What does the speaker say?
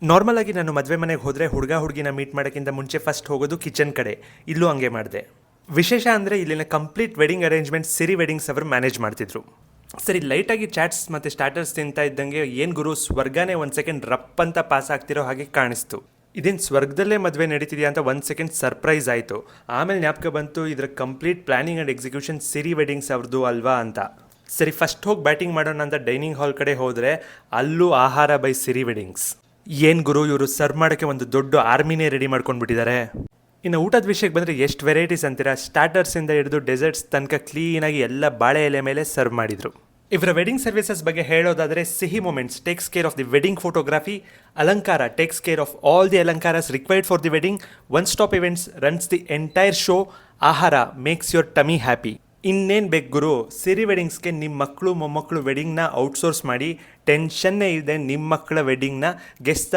Normal ಆಗಿ ನಾನು ಮದುವೆ ಮನೆಗೆ ಹೋದರೆ ಹುಡುಗ ಹುಡುಗಿನ ಮೀಟ್ ಮಾಡೋಕ್ಕಿಂತ ಮುಂಚೆ ಫಸ್ಟ್ ಹೋಗೋದು ಕಿಚನ್ ಕಡೆ. ಇಲ್ಲೂ ಹಂಗೆ ಮಾಡಿದೆ. ವಿಶೇಷ ಅಂದರೆ ಇಲ್ಲಿನ ಕಂಪ್ಲೀಟ್ ವೆಡ್ಡಿಂಗ್ ಅರೇಂಜ್ಮೆಂಟ್ ಸಿರಿ ವೆಡ್ಡಿಂಗ್ಸ್ ಅವರು ಮ್ಯಾನೇಜ್ ಮಾಡ್ತಿದ್ರು. ಸರಿ, ಲೈಟಾಗಿ ಚಾಟ್ಸ್ ಮತ್ತು ಸ್ಟಾರ್ಟರ್ಸ್ ತಿಂತಾ ಇದ್ದಂಗೆ ಏನು ಗುರು ಸ್ವರ್ಗನೇ ಒಂದು ಸೆಕೆಂಡ್ ರಪ್ ಅಂತ ಪಾಸ್ ಆಗ್ತಿರೋ ಹಾಗೆ ಕಾಣಿಸ್ತು. ಇದೇನು ಸ್ವರ್ಗದಲ್ಲೇ ಮದುವೆ ನಡೀತಿದೆಯಾ ಅಂತ ಒಂದು ಸೆಕೆಂಡ್ ಸರ್ಪ್ರೈಸ್ ಆಯಿತು. ಆಮೇಲೆ ಜ್ಞಾಪಕ ಬಂತು ಇದರ complete planning and execution Siri weddings ಅವ್ರದ್ದು ಅಲ್ವಾ ಅಂತ. ಸರಿ, ಫಸ್ಟ್ ಹೋಗಿ ಬ್ಯಾಟಿಂಗ್ ಮಾಡೋಣ ಅಂತ ಡೈನಿಂಗ್ ಹಾಲ್ ಕಡೆ ಹೋದರೆ ಅಲ್ಲೂ ಆಹಾರ ಬೈ ಸಿರಿ ವೆಡ್ಡಿಂಗ್ಸ್. ಏನು ಗುರು ಇವರು ಸರ್ವ್ ಮಾಡೋಕ್ಕೆ ಒಂದು ದೊಡ್ಡ ಆರ್ಮಿನೇ ರೆಡಿ ಮಾಡ್ಕೊಂಡ್ಬಿಟ್ಟಿದ್ದಾರೆ. ಇನ್ನು ಊಟದ ವಿಷಯಕ್ಕೆ ಬಂದರೆ ಎಷ್ಟು ವೆರೈಟೀಸ್ ಅಂತೀರಾ. ಸ್ಟಾರ್ಟರ್ಸಿಂದ ಹಿಡಿದು ಡೆಸರ್ಟ್ಸ್ ತನಕ ಕ್ಲೀನಾಗಿ ಎಲ್ಲ ಬಾಳೆ ಎಲೆ ಮೇಲೆ ಸರ್ವ್ ಮಾಡಿದರು. ಇವರ ವೆಡ್ಡಿಂಗ್ ಸರ್ವಿಸಸ್ ಬಗ್ಗೆ ಹೇಳೋದಾದರೆ Sihi moments takes care of the wedding photography, Alankara takes care of all the ಅಲಂಕಾರಸ್ required for the wedding, one stop events runs the entire show, Aahara makes your tummy happy. ಇನ್ನೇನು ಬೇಕು ಗುರು, ಸಿರಿ ವೆಡ್ಡಿಂಗ್ಸ್ಗೆ ನಿಮ್ಮ ಮಕ್ಕಳು ಮೊಮ್ಮಕ್ಕಳು ವೆಡ್ಡಿಂಗ್ನ ಔಟ್ಸೋರ್ಸ್ ಮಾಡಿ ಟೆನ್ಷನ್ನೇ ಇದೆ ನಿಮ್ಮ ಮಕ್ಕಳ ವೆಡ್ಡಿಂಗ್ನ ಗೆಸ್ಟ್